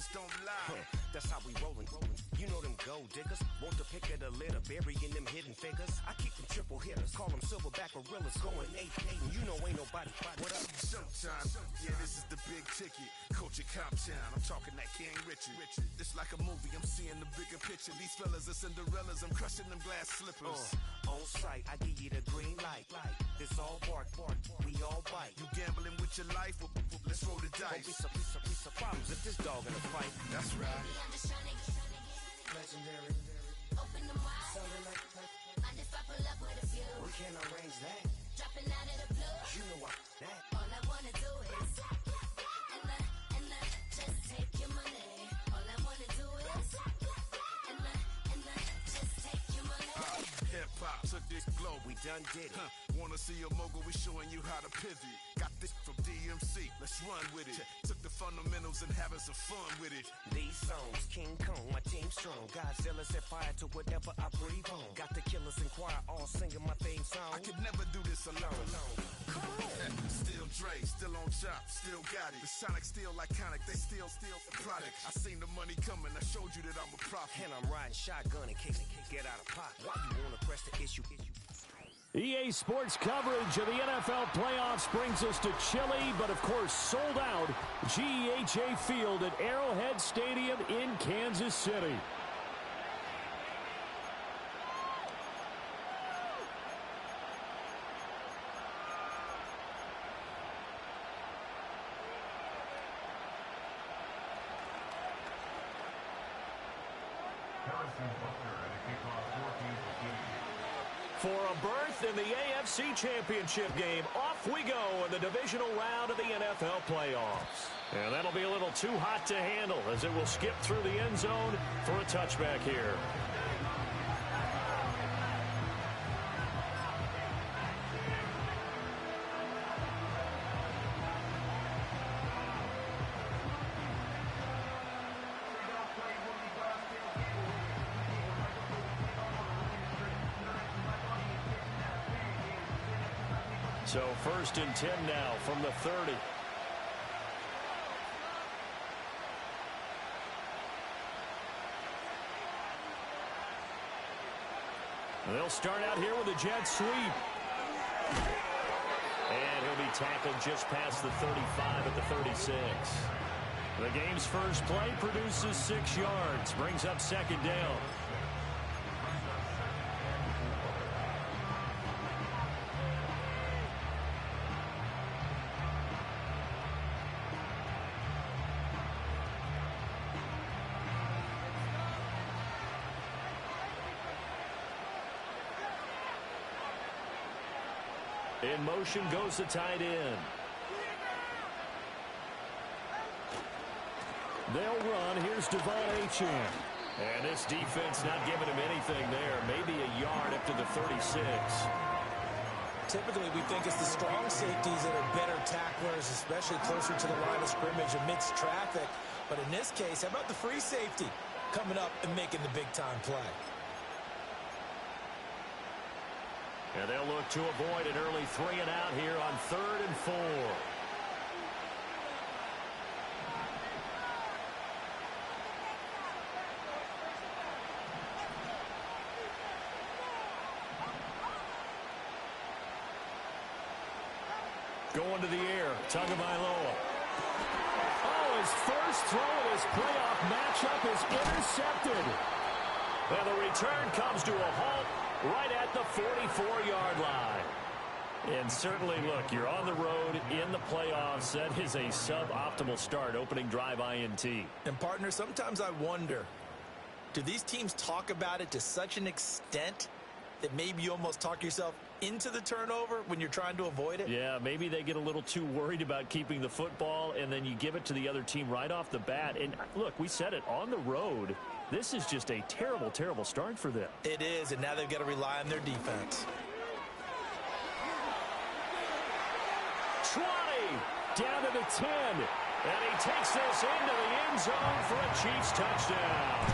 numbers don't lie. That's how we rollin'. You know them gold diggers. Want the pick of the litter, burying them hidden figures. I keep them triple hitters, call them silverback gorillas, going 8-8, and you know ain't nobody. What up? Showtime. Yeah, this is the big ticket. Culture Comptown. I'm talking that King Richard. It's like a movie. I'm seeing the bigger picture. These fellas are Cinderellas. I'm crushing them glass slippers. On sight, I give you the green light. It's all bark. We all bite. You gambling with your life? Well, let's roll the dice. Don't be some problems if this dog in a fight. That's right. I'm just trying to get Legendary. open the wide. Something like Mind if I pull up with a few? we can't arrange that. Dropping out of the blue. You know what that. All I wanna do is and I just take your money. All I wanna do is and I just take your money. Hip hop took this globe. We done did it. Wanna see a mogul? We showing you how to pivot. Got this from DMC. Let's run with it. Took the fundamentals and having some fun with it. These songs, King Kong, my team strong. Godzilla set fire to whatever I breathe on. Got the killers in choir all singing my theme song. I could never do this alone. Still Dre, still on top, still got it. The Sonic still iconic, they still the product. I seen the money coming, I showed you that I'm a prophet. And I'm riding shotgun in case get out of pocket. Why you wanna press the issue? EA Sports coverage of the NFL playoffs brings us to chilly, but of course sold out GEHA Field at Arrowhead Stadium in Kansas City. For a berth in the AFC Championship game, off we go in the divisional round of the NFL playoffs. And that'll be a little too hot to handle as it will skip through the end zone for a touchback here. So 1st and 10 now from the 30. They'll start out here with a jet sweep. And he'll be tackled just past the 35 at the 36. The game's first play produces 6 yards, brings up 2nd down. In motion goes the tight end. They'll run. Here's Devon Achane. And this defense not giving him anything there. Maybe a yard up to the 36. Typically, we think it's the strong safeties that are better tacklers, especially closer to the line of scrimmage amidst traffic. But in this case, how about the free safety coming up and making the big-time play? And they'll look to avoid an early 3 and out here on 3rd and 4. Going to the air, Tagovailoa. Oh, his first throw of his playoff matchup is intercepted. And the return comes to a halt right at the 44-yard line. And certainly, look, you're on the road in the playoffs. That is a suboptimal start, opening drive INT. And, partner, sometimes I wonder, do these teams talk about it to such an extent that maybe you almost talk yourself into the turnover when you're trying to avoid it? Yeah, maybe they get a little too worried about keeping the football, and then you give it to the other team right off the bat. And, look, we said it, on the road, this is just a terrible, terrible start for them. It is, and now they've got to rely on their defense. Trotty down to the 10, and he takes this into the end zone for a Chiefs touchdown.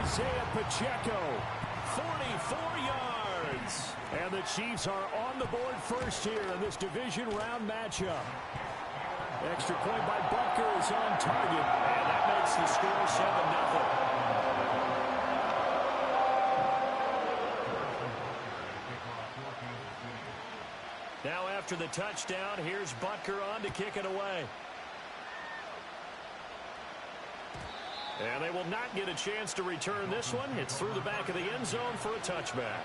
Isaiah Pacheco, 44 yards. And the Chiefs are on the board first here in this division round matchup. Extra point by Butker is on target, and that makes the score 7-0. Now after the touchdown, here's Butker on to kick it away. And they will not get a chance to return this one. It's through the back of the end zone for a touchback.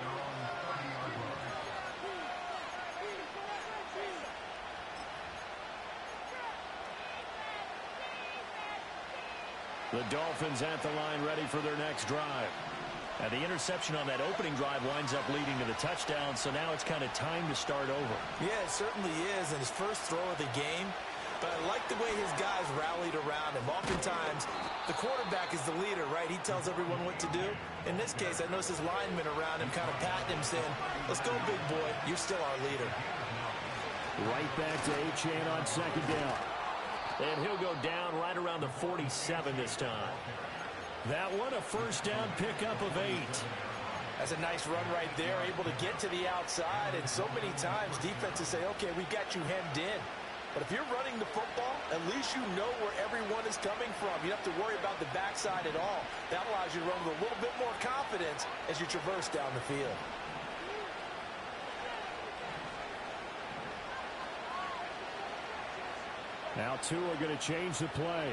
The Dolphins at the line ready for their next drive. And the interception on that opening drive winds up leading to the touchdown, so now it's kind of time to start over. Yeah, it certainly is, and his first throw of the game. But I like the way his guys rallied around him. Oftentimes, the quarterback is the leader, right? He tells everyone what to do. In this case, I noticed his linemen around him kind of patting him, saying, let's go, big boy. You're still our leader. Right back to Achane on second down. And he'll go down right around the 47 this time. That one, a first down pickup of 8. That's a nice run right there, able to get to the outside. And so many times, defenses say, okay, we got you hemmed in. But if you're running the football, at least you know where everyone is coming from. You don't have to worry about the backside at all. That allows you to run with a little bit more confidence as you traverse down the field. Now two are going to change the play.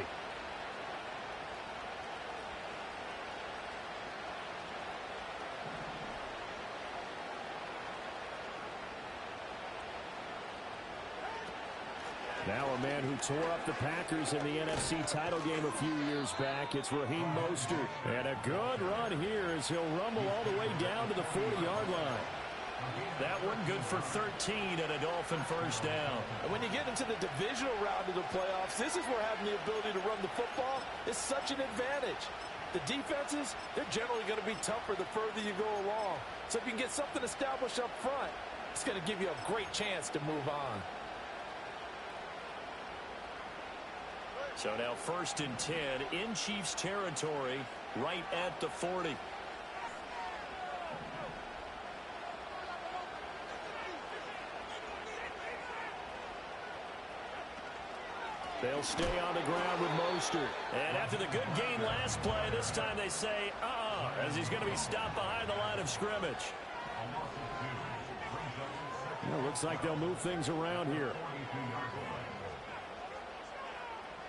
Now a man who tore up the Packers in the NFC title game a few years back. It's Raheem Mostert. And a good run here as he'll rumble all the way down to the 40-yard line. That one good for 13 and a Dolphin first down. And when you get into the divisional round of the playoffs, this is where having the ability to run the football is such an advantage. The defenses, they're generally going to be tougher the further you go along. So if you can get something established up front, it's going to give you a great chance to move on. So now 1st and 10 in Chiefs territory right at the 40. They'll stay on the ground with Mostert. And after the good gain last play, this time they say, as he's going to be stopped behind the line of scrimmage. Well, looks like they'll move things around here.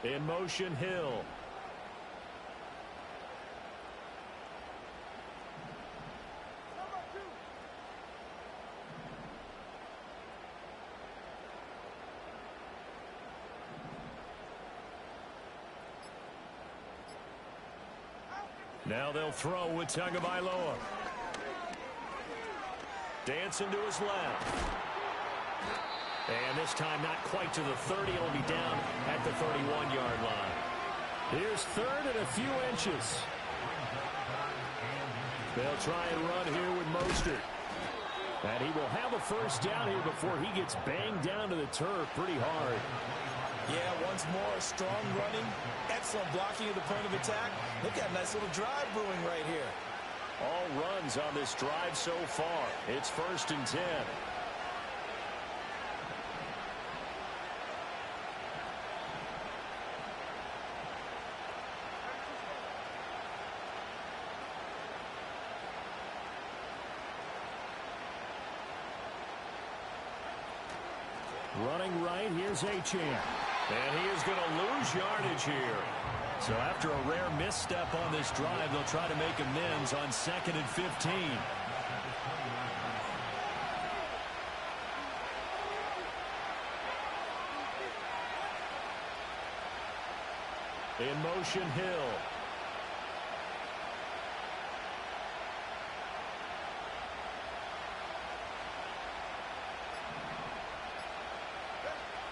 In motion, Hill. Now they'll throw with Tagovailoa. Dancing to his left. And this time not quite to the 30. It'll be down at the 31-yard line. Here's 3rd and a few inches. They'll try and run here with Mostert. And he will have a first down here before he gets banged down to the turf pretty hard. Yeah, once more, strong running, excellent blocking at the point of attack. Look at a nice little drive brewing right here. All runs on this drive so far. It's 1st and 10. Running right, here's Achane. And he is going to lose yardage here. So after a rare misstep on this drive, they'll try to make amends on 2nd and 15. In motion, Hill.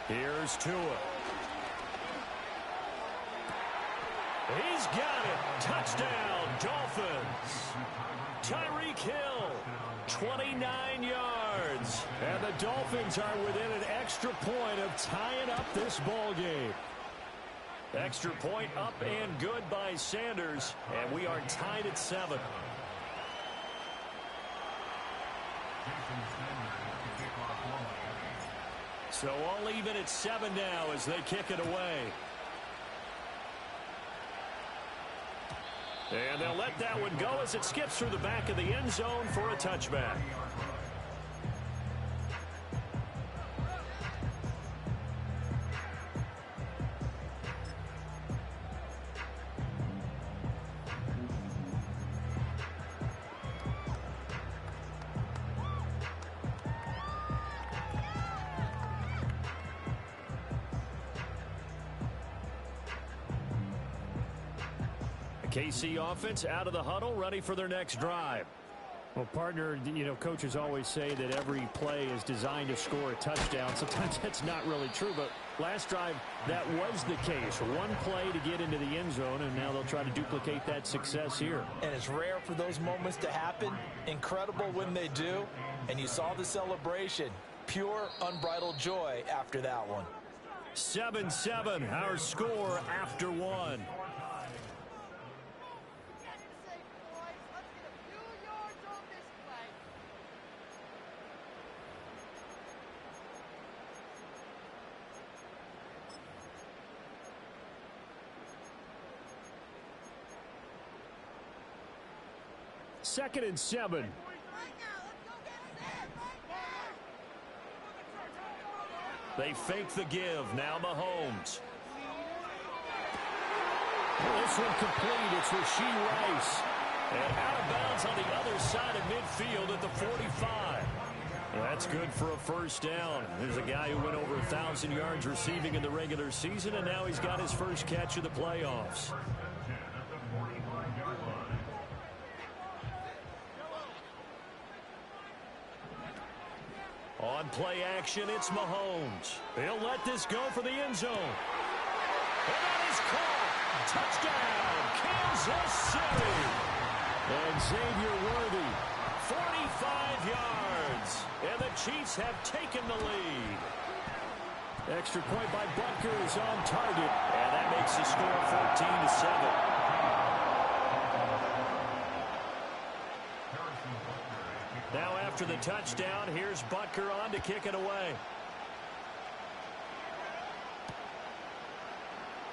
Here's Tua. He's got it. Touchdown, Dolphins. Tyreek Hill, 29 yards. And the Dolphins are within an extra point of tying up this ball game. Extra point up and good by Sanders. And we are tied at 7. So all even at 7 now as they kick it away. And they'll let that one go as it skips through the back of the end zone for a touchback. KC offense out of the huddle, ready for their next drive. Well, partner, you know, coaches always say that every play is designed to score a touchdown. Sometimes that's not really true, but last drive, that was the case. One play to get into the end zone, and now they'll try to duplicate that success here. And it's rare for those moments to happen. Incredible when they do. And you saw the celebration. Pure, unbridled joy after that one. 7-7, our score after one. Second and 7. They fake the give. Now Mahomes. This one complete. It's Rashee Rice. And out of bounds on the other side of midfield at the 45. That's good for a first down. There's a guy who went over 1,000 yards receiving in the regular season, and now he's got his first catch of the playoffs. On play action, it's Mahomes. He'll let this go for the end zone. And that is caught. Touchdown, Kansas City. And Xavier Worthy, 45 yards. And the Chiefs have taken the lead. Extra point by Butker is on target. And that makes the score 14-7. Now after the touchdown, here's Butker on to kick it away.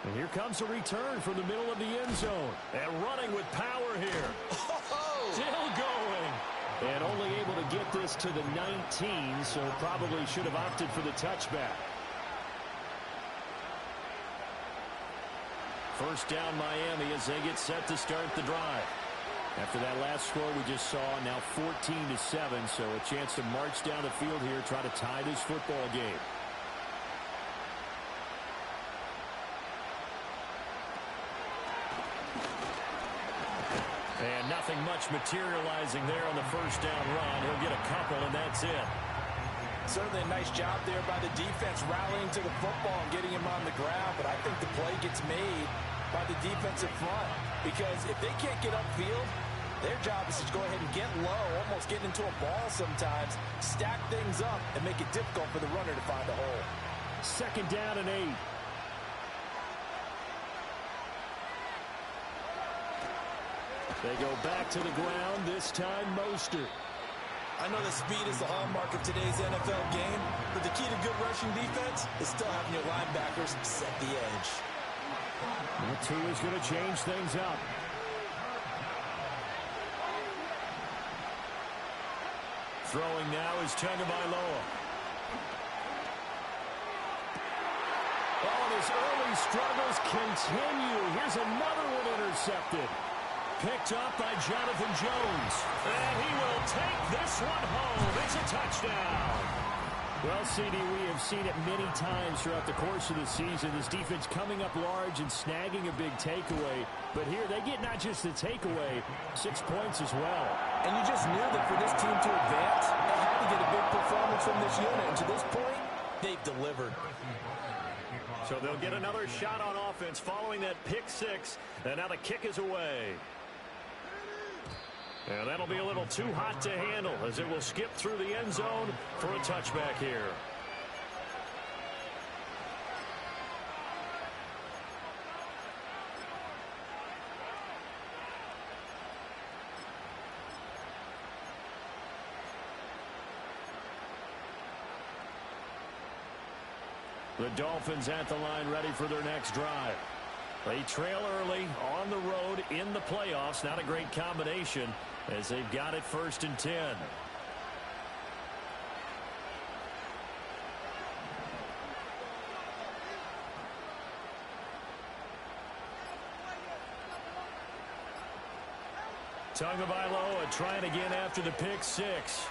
And here comes a return from the middle of the end zone. And running with power here. Still going. And only able to get this to the 19, so probably should have opted for the touchback. First down Miami as they get set to start the drive. After that last score we just saw, now 14-7, so a chance to march down the field here, try to tie this football game. And nothing much materializing there on the first down run. He'll get a couple, and that's it. Certainly a nice job there by the defense rallying to the football and getting him on the ground, but I think the play gets made by the defensive front, because if they can't get upfield, their job is to go ahead and get low, almost get into a ball sometimes, stack things up, and make it difficult for the runner to find a hole. Second down and 8. They go back to the ground, this time Mostert. I know that speed is the hallmark of today's NFL game, but the key to good rushing defense is still having your linebackers set the edge. That two is going to change things up. Throwing now is Tagovailoa. Oh, and his early struggles continue. Here's another one intercepted. Picked up by Jonathan Jones. And he will take this one home. It's a touchdown. Well, CD, we have seen it many times throughout the course of the season. This defense coming up large and snagging a big takeaway. But here they get not just the takeaway, 6 points as well. And you just knew that for this team to advance, they had to get a big performance from this unit. And to this point, they've delivered. So they'll get another shot on offense following that pick six. And now the kick is away. And that'll be a little too hot to handle as it will skip through the end zone for a touchback here. The Dolphins at the line ready for their next drive. They trail early on the road in the playoffs. Not a great combination as they've got it 1st and 10. Tagovailoa trying again after the pick 6.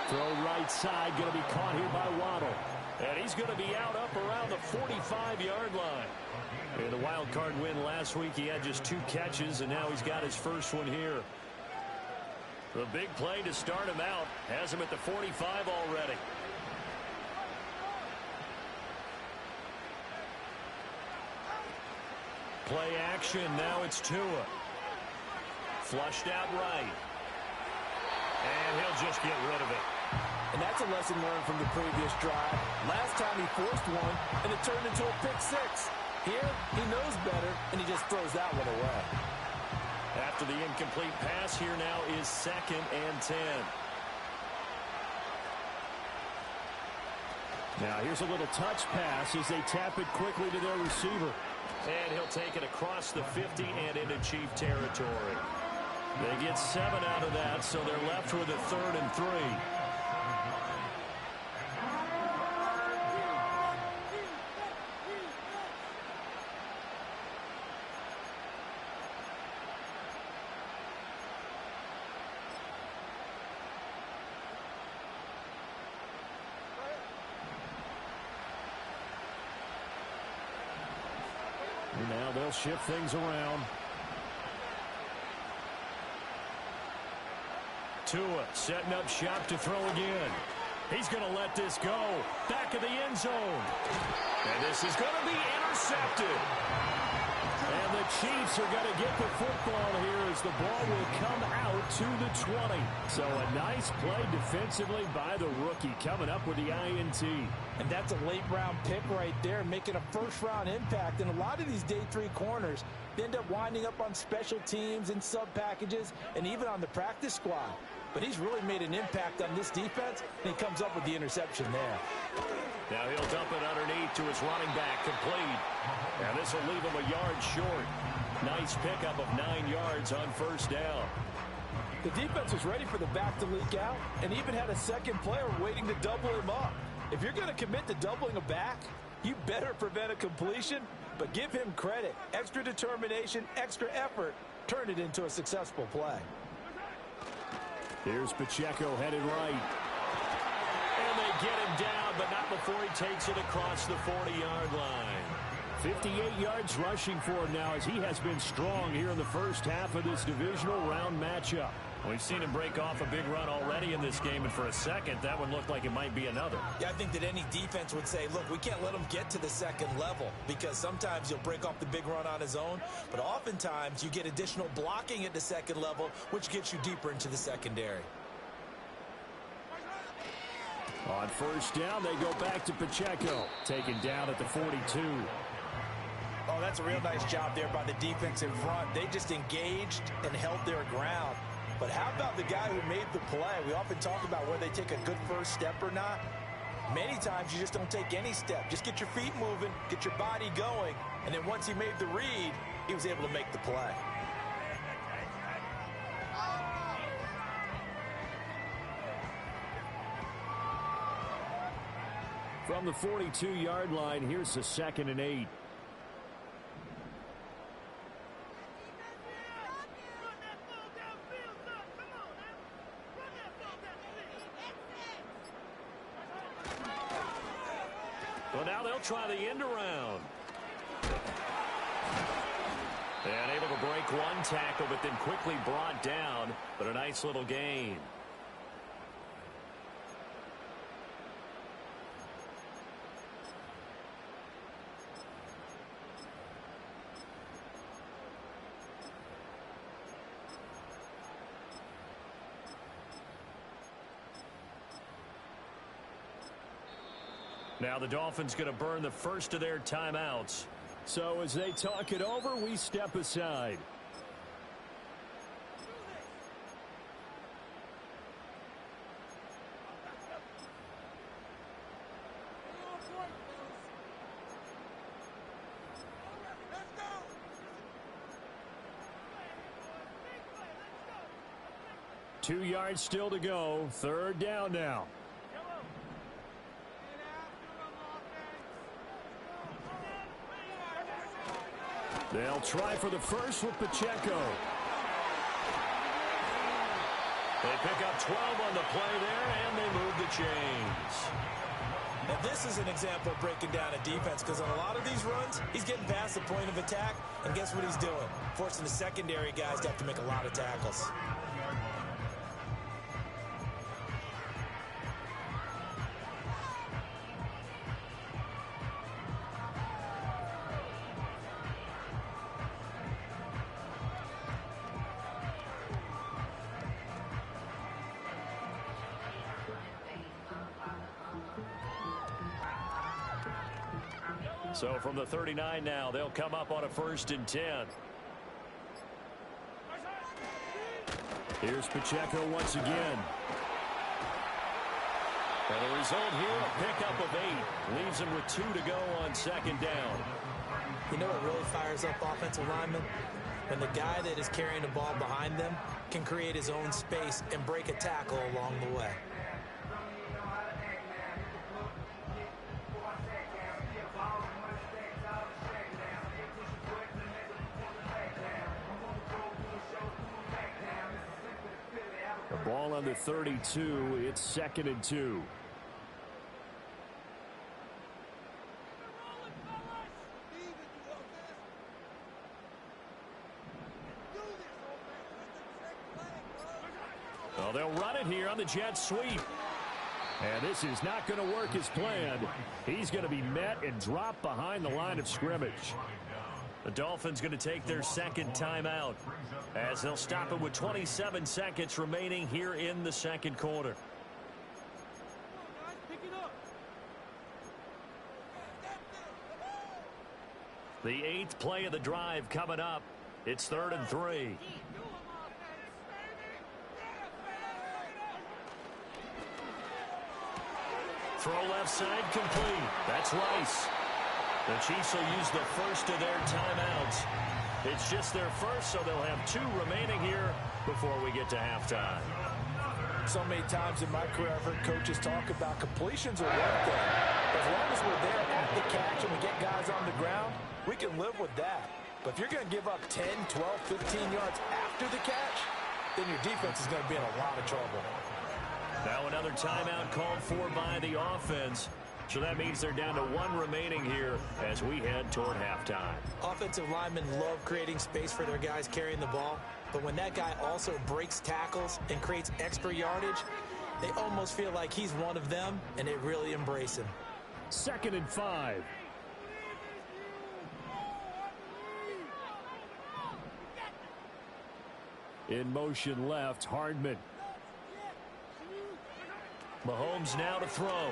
Throw right side, going to be caught here by Waddle. And he's going to be out up around the 45-yard line. In the wild card win last week, he had just 2 catches, and now he's got his first one here. The big play to start him out has him at the 45 already. Play action, now it's Tua. Flushed out right. And he'll just get rid of it. And that's a lesson learned from the previous drive. Last time he forced one, and it turned into a pick 6. Here, he knows better, and he just throws that one away. After the incomplete pass, here now is 2nd and 10. Now here's a little touch pass as they tap it quickly to their receiver. And he'll take it across the 50 and into Chief territory. They get 7 out of that, so they're left with a 3rd and 3. And now they'll shift things around. Tua setting up shop to throw again. He's going to let this go. Back of the end zone. And this is going to be intercepted. And the Chiefs are going to get the football here as the ball will come out to the 20. So a nice play defensively by the rookie coming up with the INT. And that's a late-round pick right there, making a first-round impact. And a lot of these day 3 corners, they end up winding up on special teams and sub-packages and even on the practice squad. But he's really made an impact on this defense, and he comes up with the interception there. Now he'll dump it underneath to his running back, complete. And this will leave him a yard short. Nice pickup of 9 yards on 1st down. The defense was ready for the back to leak out and even had a second player waiting to double him up. If you're going to commit to doubling a back, you better prevent a completion, but give him credit. Extra determination, extra effort, turn it into a successful play. Here's Pacheco headed right. And they get him down, but not before he takes it across the 40-yard line. 58 yards rushing for him now as he has been strong here in the first half of this divisional round matchup. We've seen him break off a big run already in this game, and for a second, that one looked like it might be another. Yeah, I think that any defense would say, look, we can't let him get to the second level because sometimes he'll break off the big run on his own, but oftentimes you get additional blocking at the second level, which gets you deeper into the secondary. On 1st down, they go back to Pacheco, taken down at the 42. Oh, that's a real nice job there by the defense in front. They just engaged and held their ground. But how about the guy who made the play? We often talk about whether they take a good first step or not. Many times you just don't take any step. Just get your feet moving, get your body going, and then once he made the read, he was able to make the play. From the 42-yard line, here's the 2nd and 8. Well, now they'll try the end around. And able to break one tackle, but then quickly brought down. But a nice little gain. Now the Dolphins going to burn the first of their timeouts. So as they talk it over, we step aside. 2 yards still to go. 3rd down now. They'll try for the first with Pacheco. They pick up 12 on the play there, and they move the chains. Now, this is an example of breaking down a defense, because on a lot of these runs, he's getting past the point of attack, and guess what he's doing? Forcing the secondary guys to have to make a lot of tackles. So from the 39 now, they'll come up on a 1st and 10. Here's Pacheco once again. And the result here, a pickup of 8. Leaves him with 2 to go on 2nd down. You know what really fires up offensive linemen? When the guy that is carrying the ball behind them can create his own space and break a tackle along the way. Ball on the 32. It's 2nd and 2. Well, they'll run it here on the jet sweep. And this is not going to work as planned. He's going to be met and dropped behind the line of scrimmage. The Dolphins going to take their 2nd timeout as they'll stop it with 27 seconds remaining here in the 2nd quarter. The 8th play of the drive coming up. It's 3rd and 3. Throw left side complete. That's Rice. The Chiefs will use the first of their timeouts. It's just their first, so they'll have 2 remaining here before we get to halftime. So many times in my career, I've heard coaches talk about completions are one thing. As long as we're there at the catch and we get guys on the ground, we can live with that. But if you're going to give up 10, 12, 15 yards after the catch, then your defense is going to be in a lot of trouble. Now another timeout called for by the offense. So that means they're down to 1 remaining here as we head toward halftime. Offensive linemen love creating space for their guys carrying the ball, but when that guy also breaks tackles and creates extra yardage, they almost feel like he's one of them, and they really embrace him. 2nd and 5. In motion left, Hardman. Mahomes now to throw.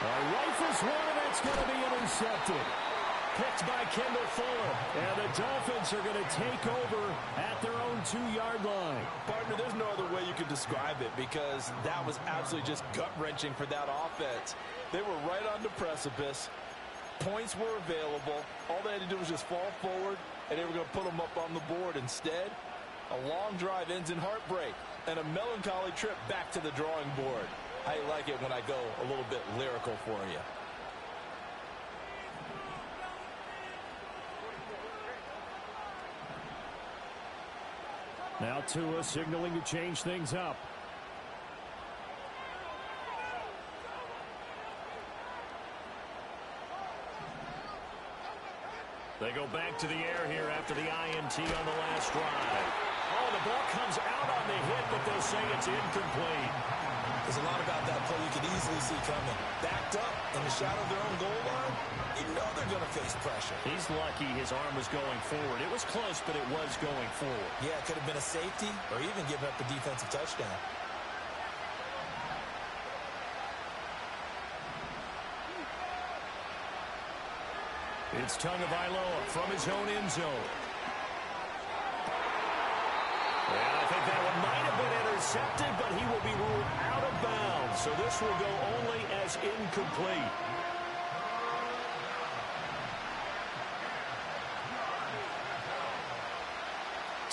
Rifles one, and that's going to be intercepted. Picked by Kendall Fuller. And the Dolphins are going to take over at their own 2-yard line. Partner, there's no other way you could describe it because that was absolutely just gut-wrenching for that offense. They were right on the precipice. Points were available. All they had to do was just fall forward, and they were going to put them up on the board. Instead, a long drive ends in heartbreak and a melancholy trip back to the drawing board. I like it when I go a little bit lyrical for you. Now Tua signaling to change things up. They go back to the air here after the INT on the last drive. Oh, the ball comes out on the hit, but they'll say it's incomplete. There's a lot about that play you could easily see coming. Backed up in the shadow of their own goal line, you know they're going to face pressure. He's lucky his arm was going forward. It was close, but it was going forward. Yeah, it could have been a safety or even give up a defensive touchdown. It's Tagovailoa from his own end zone. And I think that one might have been intercepted, but he will be ruled out of bounds. So this will go only as incomplete.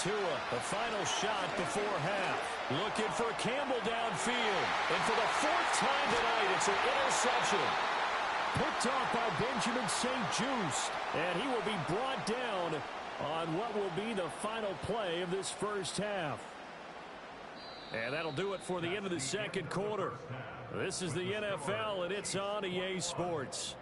Tua, the final shot before half. Looking for Campbell downfield. And for the 4th time tonight, it's an interception. Picked off by Benjamin St-Juste. And he will be brought down on what will be the final play of this first half. And that'll do it for the end of the second quarter. This is the NFL, and it's on EA Sports.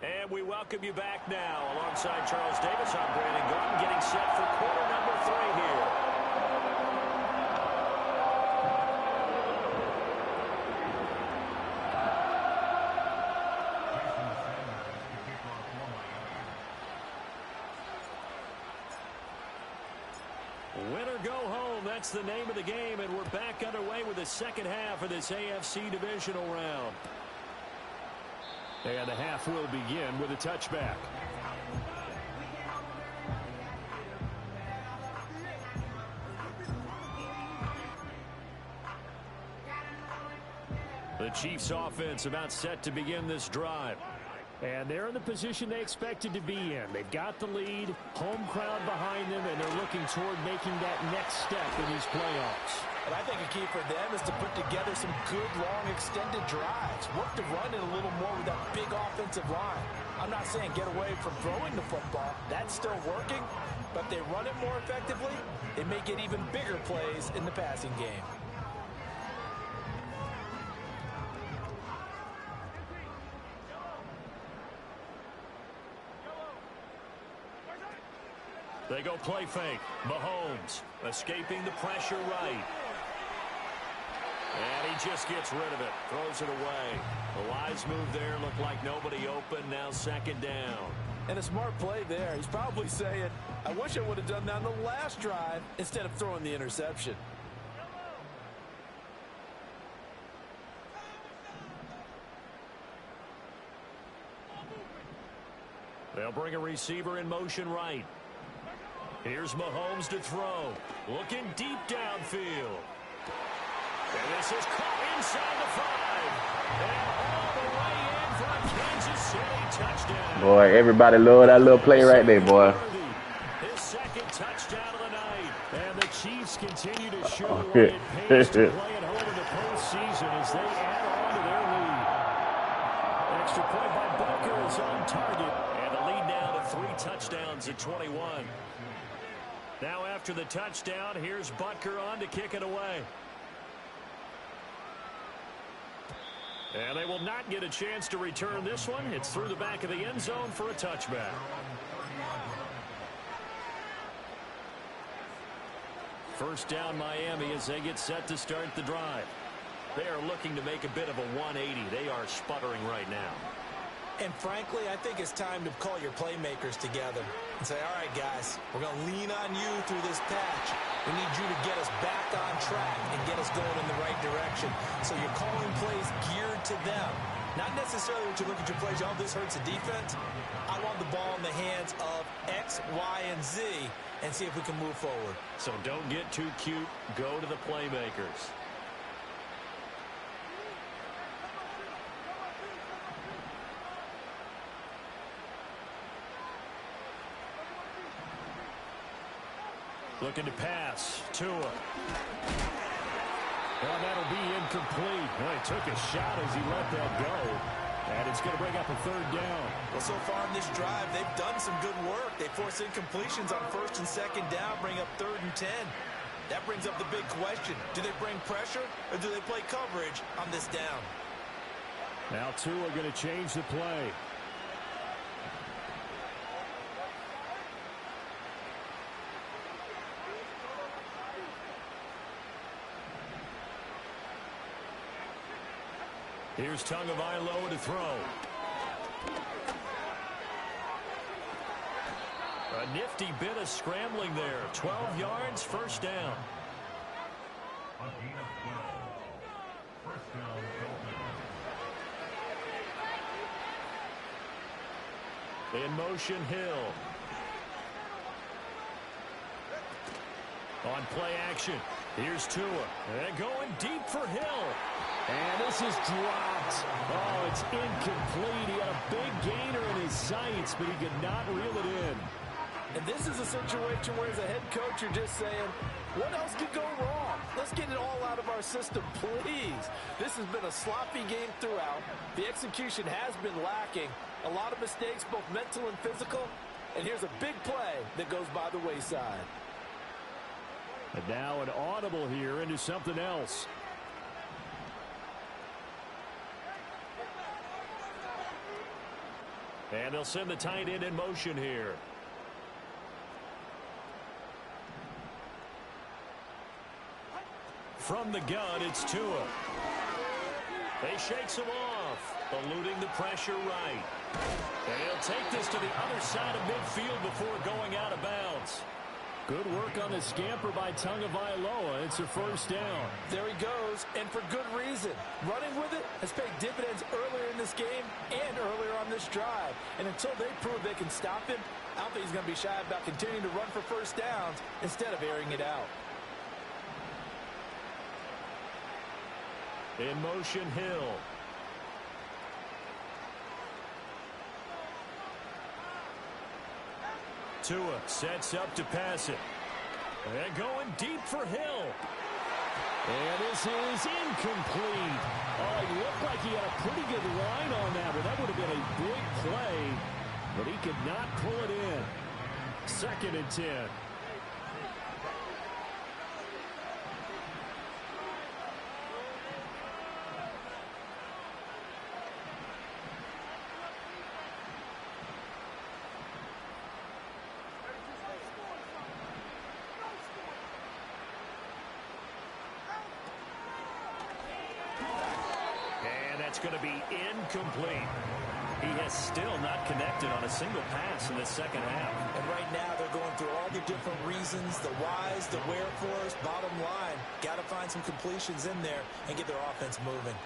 And we welcome you back now. Alongside Charles Davis, I'm Brandon Gordon, getting set for quarter number 3 here. Win or go home, that's the name of the game, and we're back underway with the second half of this AFC divisional round. And the half will begin with a touchback. The Chiefs offense about set to begin this drive. And they're in the position they expected to be in. They've got the lead, home crowd behind them, and they're looking toward making that next step in these playoffs. And I think a key for them is to put together some good, long, extended drives. Work to run it a little more with that big offensive line. I'm not saying get away from throwing the football. That's still working. But if they run it more effectively, they may get even bigger plays in the passing game. They go play fake. Mahomes escaping the pressure right. And he just gets rid of it. Throws it away. The wise move there. Looked like nobody open. Now second down. And a smart play there. He's probably saying, I wish I would have done that on the last drive instead of throwing the interception. They'll bring a receiver in motion right. Here's Mahomes to throw. Looking deep downfield. And this is caught inside the 5. And all the way in for a Kansas City touchdown. Boy, everybody love that little play right there, boy. His second touchdown of the night. And the Chiefs continue to show what it pays to play at home in the postseason as they add on to their lead. Extra point by Butker is on target. And the lead now to 3 touchdowns at 21. Now after the touchdown, here's Butker on to kick it away. And they will not get a chance to return this one. It's through the back of the end zone for a touchback. First down Miami as they get set to start the drive. They are looking to make a bit of a 180. They are sputtering right now. And frankly, I think it's time to call your playmakers together and say, all right, guys, we're going to lean on you through this patch. We need you to get us back on track and get us going in the right direction. So you're calling plays geared to them. Not necessarily when you look at your plays, oh, this hurts the defense. I want the ball in the hands of X, Y, and Z and see if we can move forward. So don't get too cute. Go to the playmakers. Looking to pass. Tua. Well, that'll be incomplete. Well, he took a shot as he let that go. And it's going to bring up a third down. Well, so far in this drive, they've done some good work. They force incompletions on first and second down, bring up 3rd and 10. That brings up the big question. Do they bring pressure or do they play coverage on this down? Now Tua going to change the play. Here's Tagovailoa to throw. A nifty bit of scrambling there. 12 yards, first down. In motion, Hill. On play action, here's Tua. And going deep for Hill. And this is dropped. Oh, it's incomplete. He had a big gainer in his sights, but he could not reel it in. And this is a situation where as a head coach, you're just saying, what else could go wrong? Let's get it all out of our system, please. This has been a sloppy game throughout. The execution has been lacking. A lot of mistakes, both mental and physical. And here's a big play that goes by the wayside. And now an audible here into something else. And they'll send the tight end in motion here. From the gun, it's Tua. They shakes him off, eluding the pressure right. And he'll take this to the other side of midfield before going out of bounds. Good work on the scamper by Tagovailoa. It's a first down. There he goes, and for good reason. Running with it has paid dividends earlier in this game and earlier on this drive. And until they prove they can stop him, I don't think he's going to be shy about continuing to run for first downs instead of airing it out. In motion, Hill. Tua sets up to pass it. And going deep for Hill. And this is incomplete. Oh, it looked like he had a pretty good line on that one. That would have been a big play, but he could not pull it in. 2nd and 10. Going to be incomplete. He has still not connected on a single pass in the second half. And right now they're going through all the different reasons, the whys, the wherefores. Bottom line, got to find some completions in there and get their offense moving.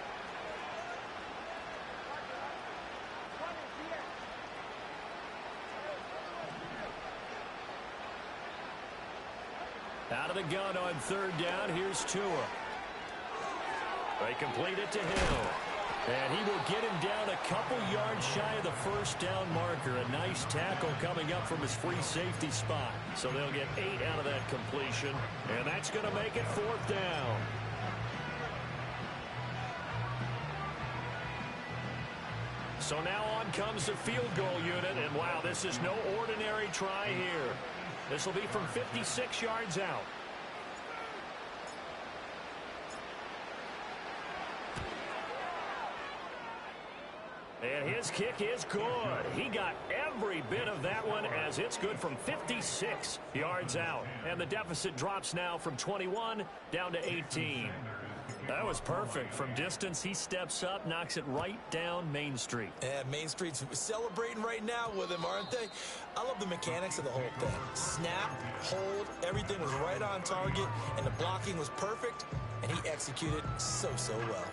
Out of the gun on 3rd down. Here's Tua. They complete it to Hill. And he will get him down a couple yards shy of the first down marker. A nice tackle coming up from his free safety spot. So they'll get 8 out of that completion. And that's going to make it 4th down. So now on comes the field goal unit. And wow, this is no ordinary try here. This will be from 56 yards out. And his kick is good. He got every bit of that one as it's good from 56 yards out. And the deficit drops now from 21 down to 18. That was perfect. From distance, he steps up, knocks it right down Main Street. Yeah, Main Street's celebrating right now with him, aren't they? I love the mechanics of the whole thing. Snap, hold, everything was right on target, and the blocking was perfect, and he executed so well.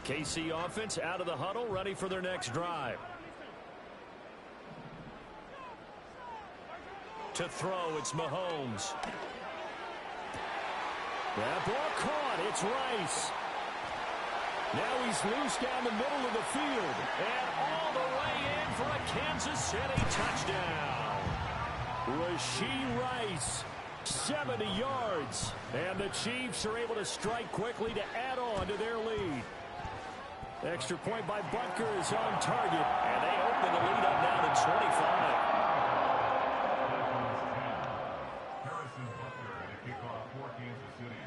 KC offense out of the huddle, ready for their next drive. To throw, it's Mahomes. That ball caught. It's Rice. Now he's loose down the middle of the field. And all the way in for a Kansas City touchdown. Rashee Rice, 70 yards. And the Chiefs are able to strike quickly to add on to their lead. Extra point by Butker is on target. And they open the lead up now to 25.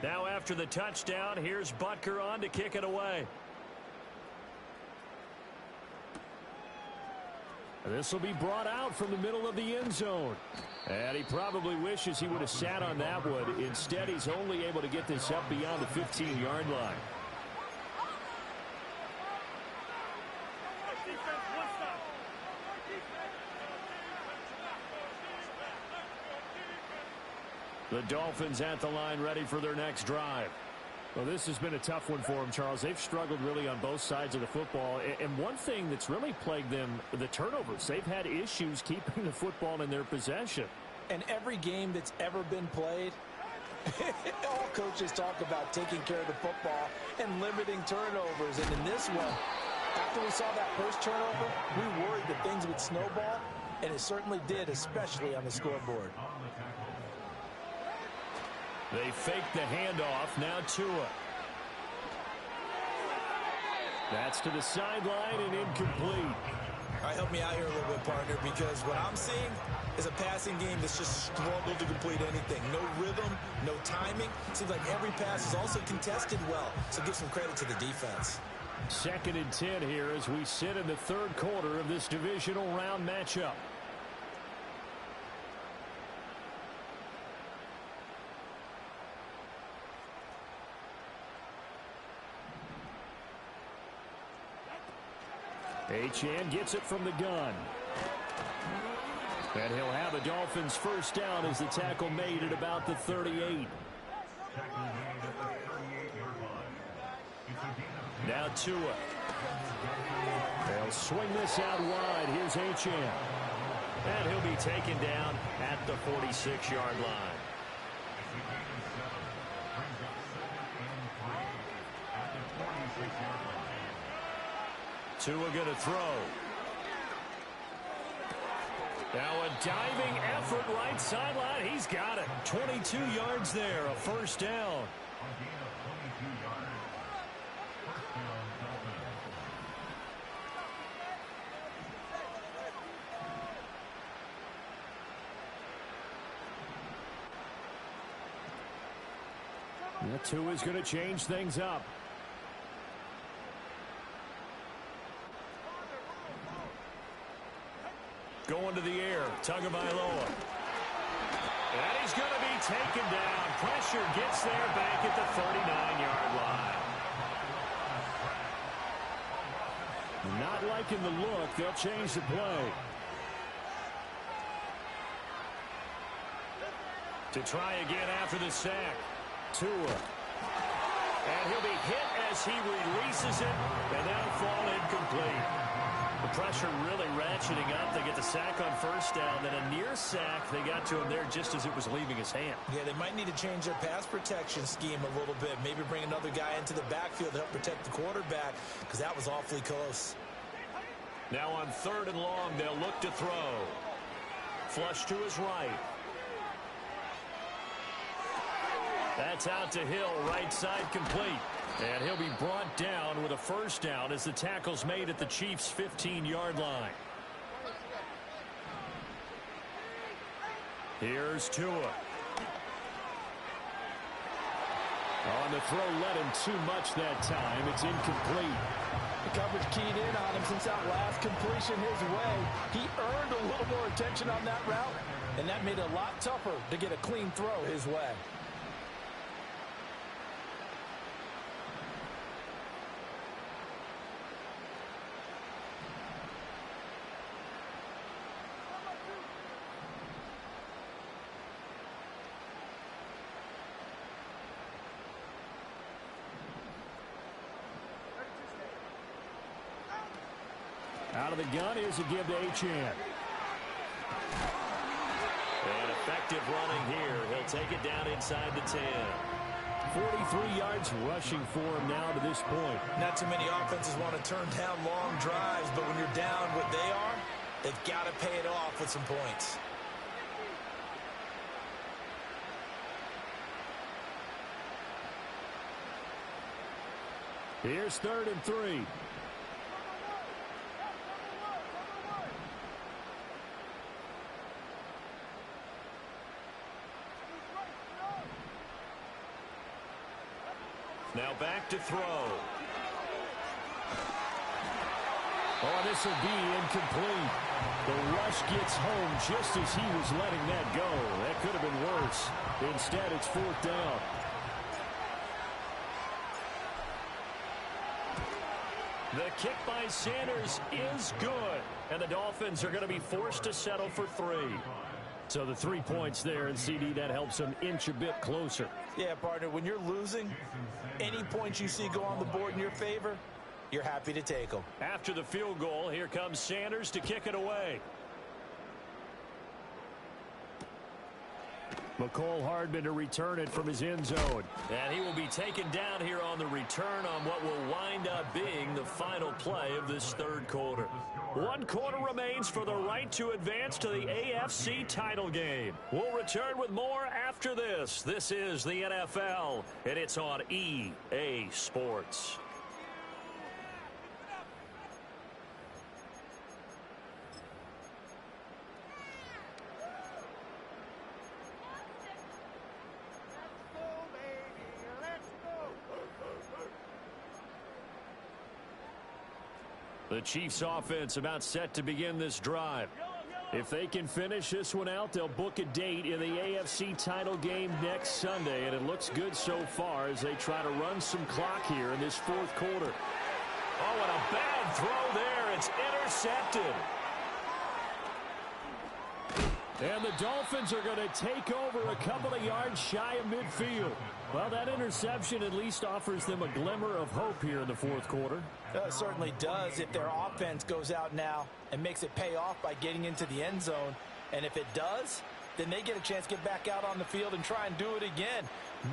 Now after the touchdown, here's Butker on to kick it away. This will be brought out from the middle of the end zone. And he probably wishes he would have sat on that one. Instead, he's only able to get this up beyond the 15-yard line. The Dolphins at the line ready for their next drive. Well, this has been a tough one for them, Charles. They've struggled really on both sides of the football. And one thing that's really plagued them, the turnovers. They've had issues keeping the football in their possession. And every game that's ever been played, all coaches talk about taking care of the football and limiting turnovers. And in this one, after we saw that first turnover, we worried that things would snowball, and it certainly did, especially on the scoreboard. They fake the handoff. Now Tua. That's to the sideline and incomplete. All right, help me out here a little bit, partner, because what I'm seeing is a passing game that's just struggled to complete anything. No rhythm, no timing. Seems like every pass is also contested well, so give some credit to the defense. 2nd and 10 here as we sit in the third quarter of this divisional round matchup. Achane gets it from the gun. And he'll have a Dolphins first down as the tackle made at about the 38. Now Tua. They'll swing this out wide. Here's Achane. And he'll be taken down at the 46-yard line. Tua going to throw. Now a diving effort right sideline. He's got it. 22 yards there. A first down. Tua's going to change things up. Going to the air, Tagovailoa. And he's going to be taken down. Pressure gets there back at the 39-yard line. Not liking the look. They'll change the play. To try again after the sack. Tua. And he'll be hit as he releases it. And that'll fall incomplete. The pressure really ratcheting up. They get the sack on first down. Then a near sack. They got to him there just as it was leaving his hand. Yeah, they might need to change their pass protection scheme a little bit. Maybe bring another guy into the backfield to help protect the quarterback, because that was awfully close. Now on 3rd and long, they'll look to throw. Flush to his right. That's out to Hill, right side complete. And he'll be brought down with a first down as the tackle's made at the Chiefs' 15-yard line. Here's Tua. On the throw, led him too much that time. It's incomplete. The coverage keyed in on him since that last completion his way. He earned a little more attention on that route, and that made it a lot tougher to get a clean throw his way. Out of the gun, here's a give to Achane. And effective running here. He'll take it down inside the 10. 43 yards rushing for him now to this point. Not too many offenses want to turn down long drives, but when you're down what they are, they've got to pay it off with some points. Here's 3rd and 3. Now back to throw. Oh, this will be incomplete. The rush gets home just as he was letting that go. That could have been worse. Instead, it's 4th down. The kick by Sanders is good. And the Dolphins are going to be forced to settle for 3. So the 3 points there, and CD, that helps them inch a bit closer. Yeah, partner, when you're losing, any points you see go on the board in your favor, you're happy to take them. After the field goal, here comes Sanders to kick it away. McCole Hardman to return it from his end zone. And he will be taken down here on the return on what will wind up being the final play of this third quarter. 1 quarter remains for the right to advance to the AFC title game. We'll return with more after this. This is the NFL, and it's on EA Sports. The Chiefs offense about set to begin this drive. If they can finish this one out, they'll book a date in the AFC title game next Sunday, and it looks good so far as they try to run some clock here in this fourth quarter. Oh, and a bad throw there. It's intercepted. And the Dolphins are going to take over a couple of yards shy of midfield. Well, that interception at least offers them a glimmer of hope here in the fourth quarter. It certainly does if their offense goes out now and makes it pay off by getting into the end zone. And if it does, then they get a chance to get back out on the field and try and do it again.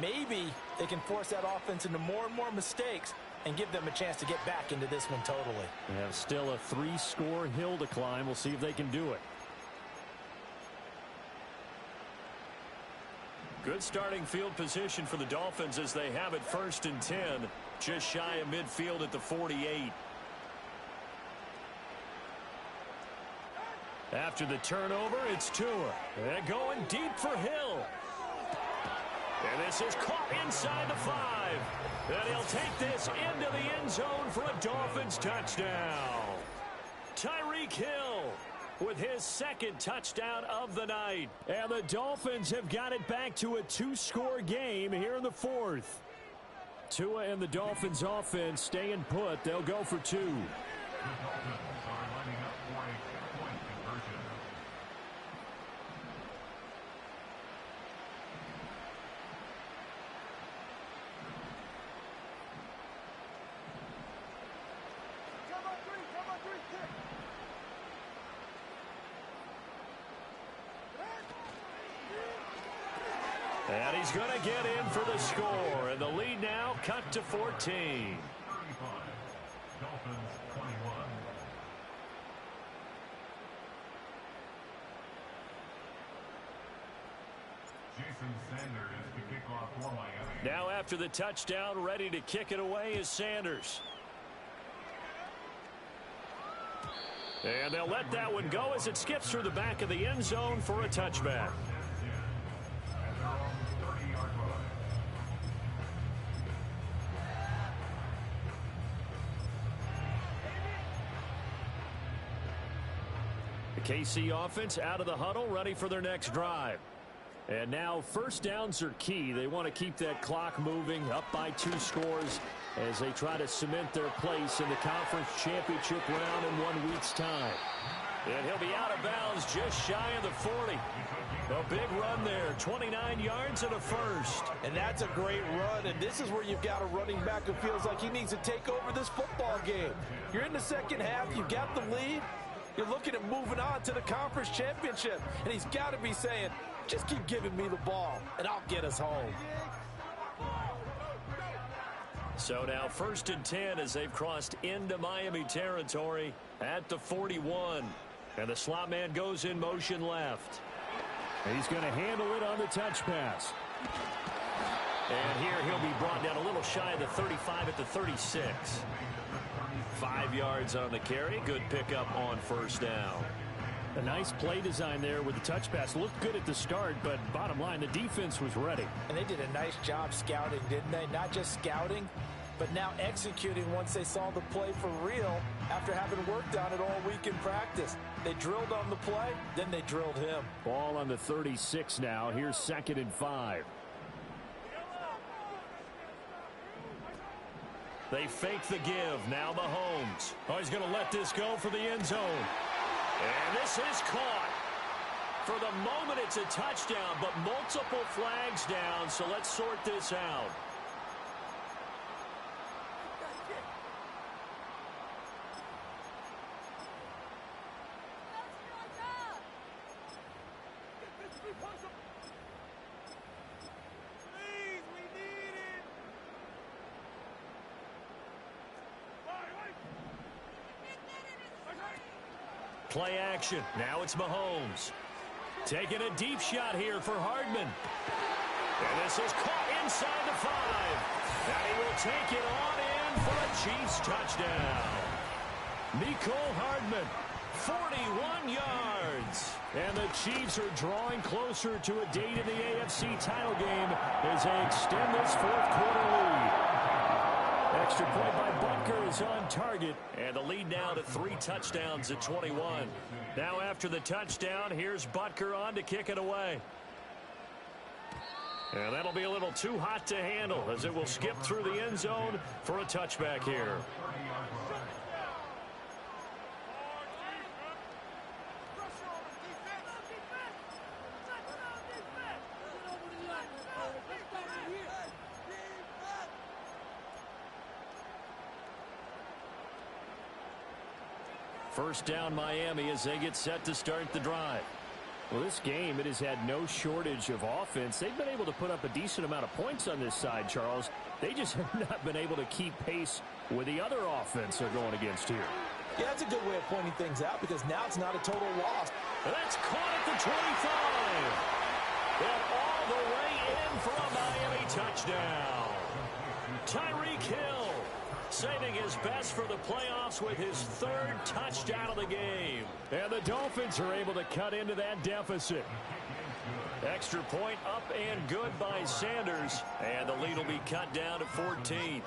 Maybe they can force that offense into more and more mistakes and give them a chance to get back into this one totally. They have still a 3-score hill to climb. We'll see if they can do it. Good starting field position for the Dolphins as they have it 1st and 10, just shy of midfield at the 48. After the turnover, it's Tua. They're going deep for Hill. And this is caught inside the 5. And he'll take this into the end zone for a Dolphins touchdown. Tyreek Hill with his 2nd touchdown of the night. And the Dolphins have got it back to a 2-score game here in the 4th. Tua and the Dolphins offense staying put. They'll go for 2. And he's going to get in for the score. And the lead now cut to 14. Now after the touchdown, ready to kick it away is Sanders. And they'll let that one go as it skips through the back of the end zone for a touchback. KC offense out of the huddle, ready for their next drive. And now first downs are key. They want to keep that clock moving, up by 2 scores as they try to cement their place in the conference championship round in 1 week's time. And he'll be out of bounds just shy of the 40. A big run there, 29 yards and a first. And that's a great run, and this is where you've got a running back who feels like he needs to take over this football game. You're in the second half, you've got the lead. You're looking at moving on to the conference championship. And he's got to be saying, just keep giving me the ball, and I'll get us home. So now 1st and 10 as they've crossed into Miami territory at the 41. And the slot man goes in motion left. He's going to handle it on the touch pass. And here he'll be brought down a little shy of the 35 at the 36. 5 yards on the carry. Good pickup on first down. A nice play design there with the touch pass. Looked good at the start, but bottom line, the defense was ready. And they did a nice job scouting, didn't they? Not just scouting, but now executing once they saw the play for real after having worked on it all week in practice. They drilled on the play, then they drilled him. Ball on the 36 now. Here's 2nd and 5. They fake the give. Now Mahomes. Oh, he's going to let this go for the end zone. And this is caught. For the moment, it's a touchdown, but multiple flags down, so let's sort this out. Play action. Now it's Mahomes. Taking a deep shot here for Hardman. And this is caught inside the 5. And he will take it on in for a Chiefs touchdown. Mecole Hardman, 41 yards. And the Chiefs are drawing closer to a date in the AFC title game as they extend this fourth quarter lead. Extra point by Butker is on target, and the lead now to 3 touchdowns at 21. Now after the touchdown, here's Butker on to kick it away. And that'll be a little too hot to handle as it will skip through the end zone for a touchback here. First down Miami as they get set to start the drive. Well, this game, it has had no shortage of offense. They've been able to put up a decent amount of points on this side, Charles. They just have not been able to keep pace with the other offense they're going against here. Yeah, that's a good way of pointing things out because now it's not a total loss. That's caught at the 25. And all the way in for a Miami touchdown. Tyreek Hill saving his best for the playoffs with his 3rd touchdown of the game. And the Dolphins are able to cut into that deficit. Extra point up and good by Sanders. And the lead will be cut down to 14.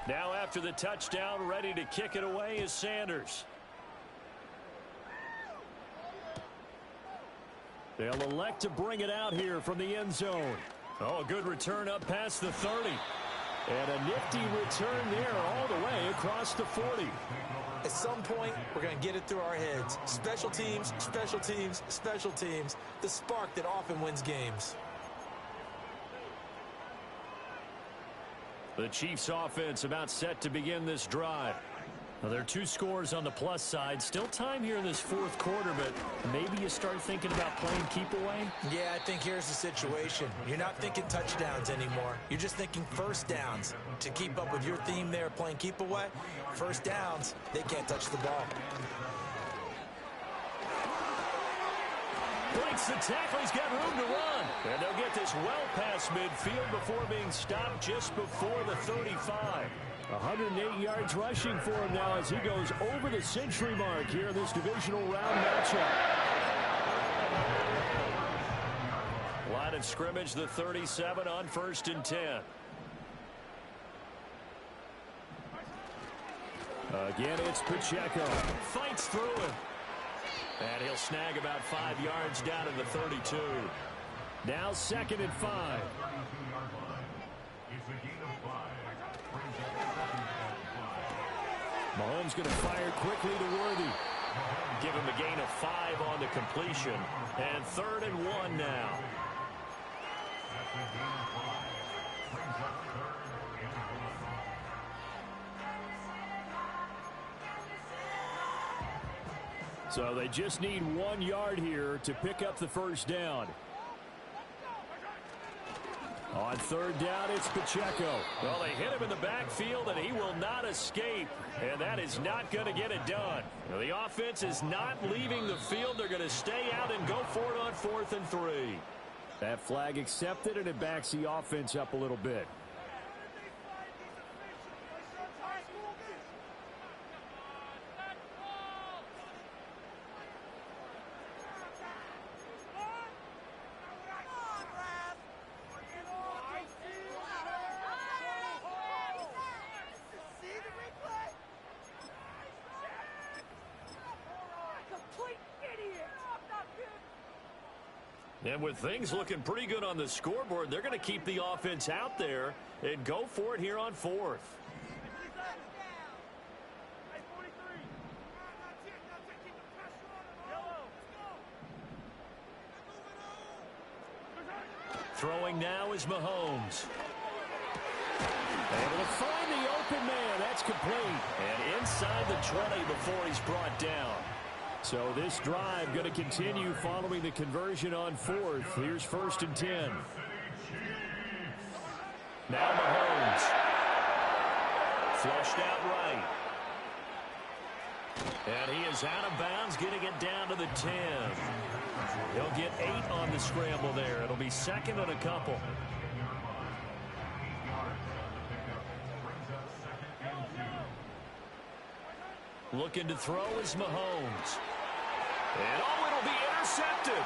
Now after the touchdown, ready to kick it away is Sanders. They'll elect to bring it out here from the end zone. Oh, a good return up past the 30. And a nifty return there all the way across the 40. At some point, we're going to get it through our heads. Special teams, special teams, special teams. The spark that often wins games. The Chiefs offense about set to begin this drive. Well, there are 2 scores on the plus side. Still time here in this fourth quarter, but maybe you start thinking about playing keep away? Yeah, I think here's the situation. You're not thinking touchdowns anymore. You're just thinking first downs. To keep up with your theme there, playing keep away, first downs, they can't touch the ball. Breaks the tackle. He's got room to run. And they'll get this well past midfield before being stopped just before the 35. 108 yards rushing for him now as he goes over the century mark here in this divisional round matchup. Line of scrimmage, the 37 on 1st and 10. Again, it's Pacheco. Fights through it. And he'll snag about 5 yards down to the 32. Now 2nd and 5. Mahomes going to fire quickly to Worthy. Give him a gain of 5 on the completion. And 3rd and 1 now. So they just need 1 yard here to pick up the first down. On 3rd down, it's Pacheco. Well, they hit him in the backfield, and he will not escape. And that is not going to get it done. Now, the offense is not leaving the field. They're going to stay out and go for it on 4th and 3. That flag accepted, and it backs the offense up a little bit. And with things looking pretty good on the scoreboard, they're going to keep the offense out there and go for it here on fourth. Throwing now is Mahomes. Able to find the open man. That's complete. And inside the 20 before he's brought down. So this drive going to continue following the conversion on fourth. Here's 1st and 10. Now Mahomes. Flushed out right. And he is out of bounds, getting it down to the 10. He'll get 8 on the scramble there. It'll be 2nd and a couple. Looking to throw is Mahomes. And it'll be intercepted.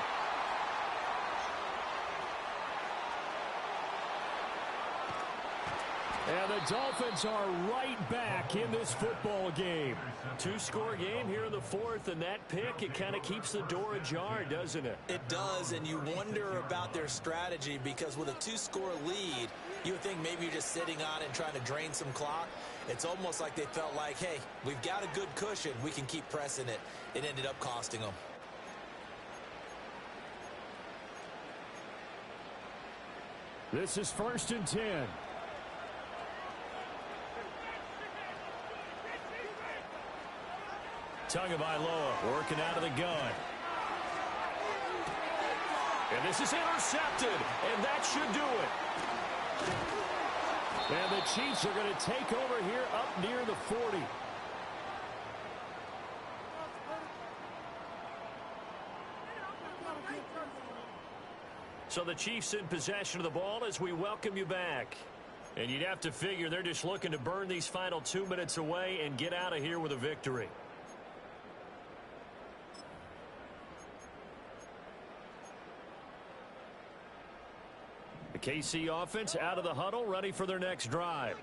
And the Dolphins are right back in this football game. 2-score game here in the fourth, and that pick, it kind of keeps the door ajar, doesn't it? It does, and you wonder about their strategy because with a 2-score lead, you would think maybe you're just sitting on it and trying to drain some clock. It's almost like they felt like, hey, we've got a good cushion. We can keep pressing it. It ended up costing them. This is 1st and 10. Tagovailoa working out of the gun. And this is intercepted, and that should do it. And the Chiefs are going to take over here up near the 40. So the Chiefs in possession of the ball as we welcome you back. And you'd have to figure they're just looking to burn these final 2 minutes away and get out of here with a victory. The KC offense out of the huddle, ready for their next drive.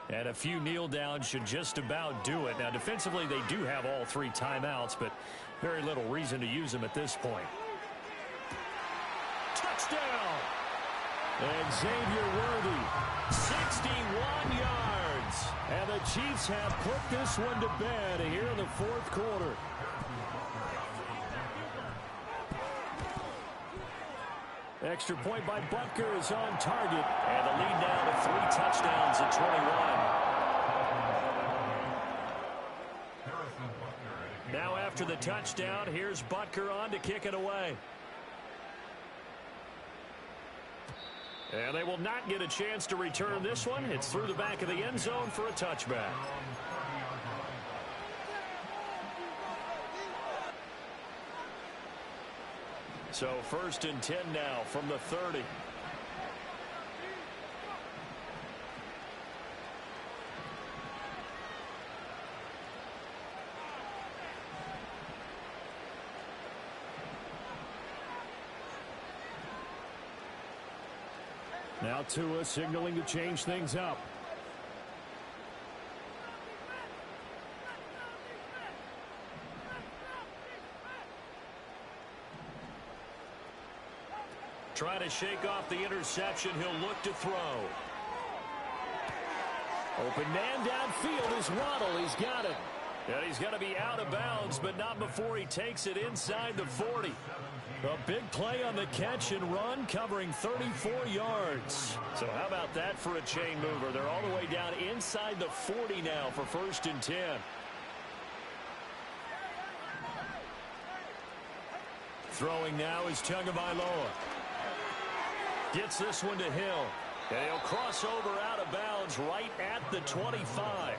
And a few kneel downs should just about do it. Now, defensively, they do have all 3 timeouts, but very little reason to use them at this point. Touchdown! And Xavier Worthy, 61 yards. And the Chiefs have put this one to bed here in the fourth quarter. Extra point by Butker is on target. And the lead now to 3 touchdowns at 21. Now after the touchdown, here's Butker on to kick it away. And they will not get a chance to return this one. It's through the back of the end zone for a touchback. So 1st and 10 now from the 30. Now Tua signaling to change things up. Trying to shake off the interception. He'll look to throw. Open man downfield is Waddle. He's got it. And he's going to be out of bounds, but not before he takes it inside the 40. A big play on the catch and run, covering 34 yards. So how about that for a chain mover? They're all the way down inside the 40 now for 1st and 10. Throwing now is Tagovailoa. Gets this one to Hill. And he'll cross over out of bounds right at the 25.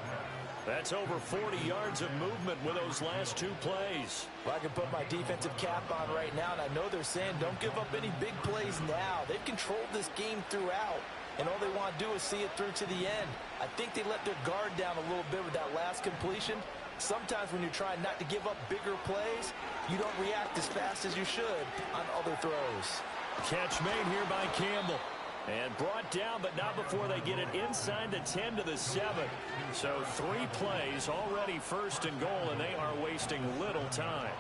That's over 40 yards of movement with those last 2 plays. Well, I can put my defensive cap on right now, and I know they're saying don't give up any big plays now. They've controlled this game throughout, and all they want to do is see it through to the end. I think they let their guard down a little bit with that last completion. Sometimes when you're trying not to give up bigger plays, you don't react as fast as you should on other throws. Catch made here by Campbell. And brought down, but not before they get it inside the 10 to the 7. So 3 plays already 1st and goal, and they are wasting little time.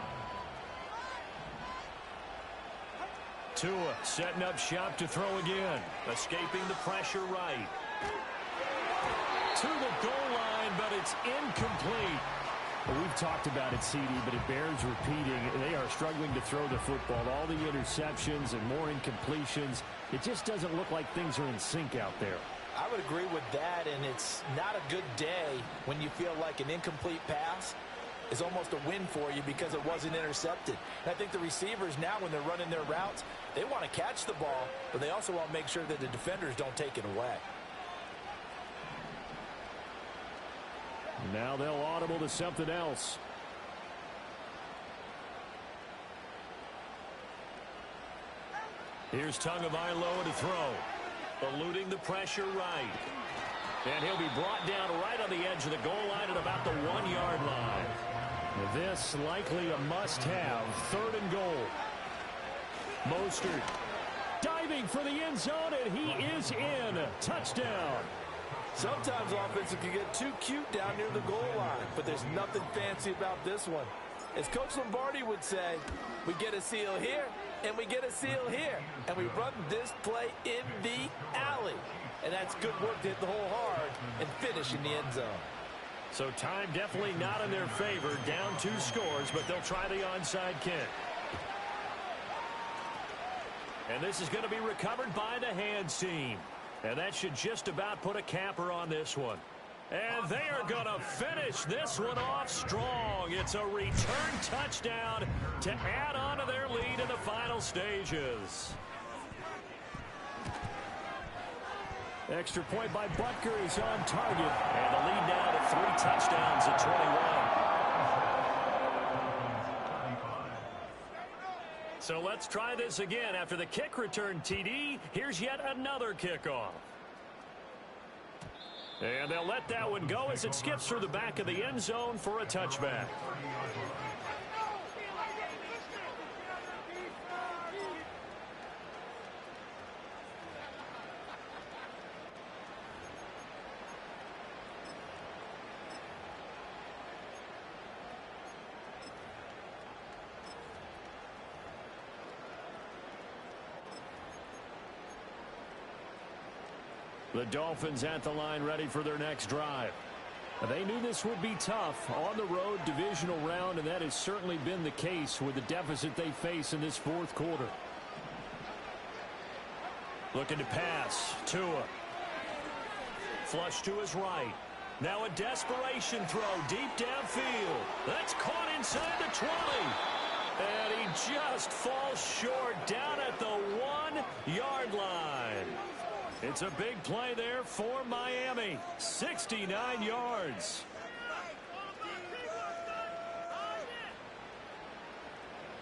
Tua setting up shop to throw again. Escaping the pressure right. To the goal line, but it's incomplete. Well, we've talked about it, CD, but it bears repeating. They are struggling to throw the football. All the interceptions and more incompletions. It just doesn't look like things are in sync out there. I would agree with that, and it's not a good day when you feel like an incomplete pass is almost a win for you because it wasn't intercepted. And I think the receivers now, when they're running their routes, they want to catch the ball, but they also want to make sure that the defenders don't take it away. Now they'll audible to something else. Here's Tagovailoa to throw. Eluding the pressure right. And he'll be brought down right on the edge of the goal line at about the 1-yard line. This likely a must-have. 3rd and goal. Mostert diving for the end zone, and he is in. Touchdown. Sometimes offenses can get too cute down near the goal line, but there's nothing fancy about this one. As Coach Lombardi would say, we get a seal here, and we get a seal here, and we run this play in the alley. And that's good work to hit the hole hard and finish in the end zone. So time definitely not in their favor. Down 2 scores, but they'll try the onside kick. And this is going to be recovered by the hands team. And that should just about put a capper on this one. And they are going to finish this one off strong. It's a return touchdown to add on to their lead in the final stages. Extra point by Butker is on target. And the lead now to 3 touchdowns at 21. So let's try this again. After the kick return TD, here's yet another kickoff. And they'll let that one go as it skips through the back of the end zone for a touchback. The Dolphins at the line ready for their next drive. They knew this would be tough on the road divisional round, and that has certainly been the case with the deficit they face in this 4th quarter. Looking to pass. Tua. Flush to his right. Now a desperation throw deep downfield. That's caught inside the 20. And he just falls short down at the 1-yard line. It's a big play there for Miami. 69 yards.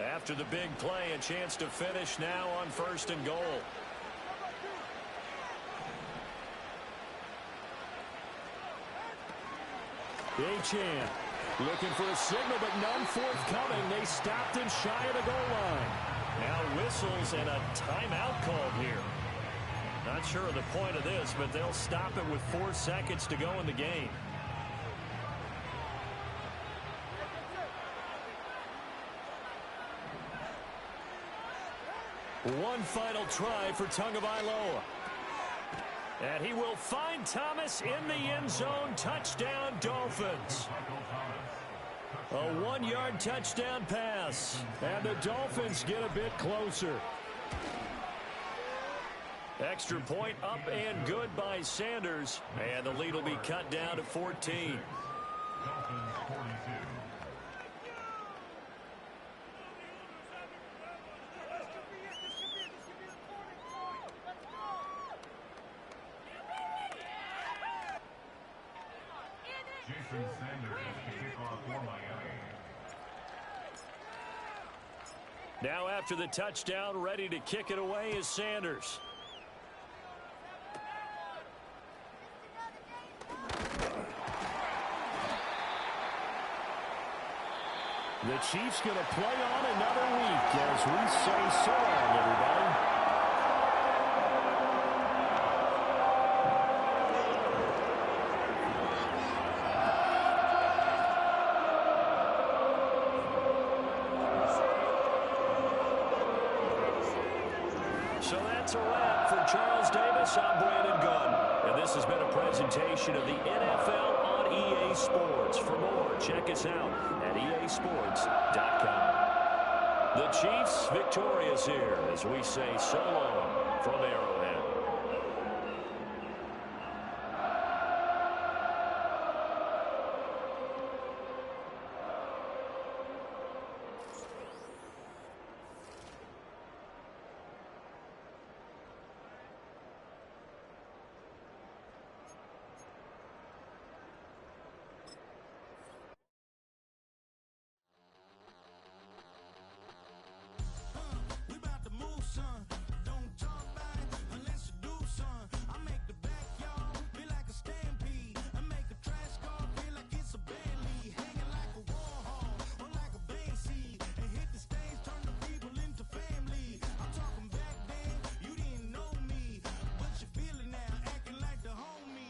After the big play, a chance to finish now on 1st and goal. Achane looking for a signal, but none forthcoming. They stopped him shy of the goal line. Now whistles and a timeout called here. Not sure of the point of this, but they'll stop it with 4 seconds to go in the game. One final try for Tagovailoa. And he will find Thomas in the end zone. Touchdown, Dolphins. A 1-yard touchdown pass. And the Dolphins get a bit closer. Extra point up and good by Sanders. And the lead will be cut down to 14. Jason Sanders to kick off for Miami. Now after the touchdown, ready to kick it away is Sanders. The Chiefs going to play on another week as we say so long, everybody. that's a wrap. For Charles Davis, I'm Brandon Gunn. And this has been a presentation of the NFL on EA Sports. For more, check us out at easports.com. The Chiefs victorious here as we say so long from Arrowhead.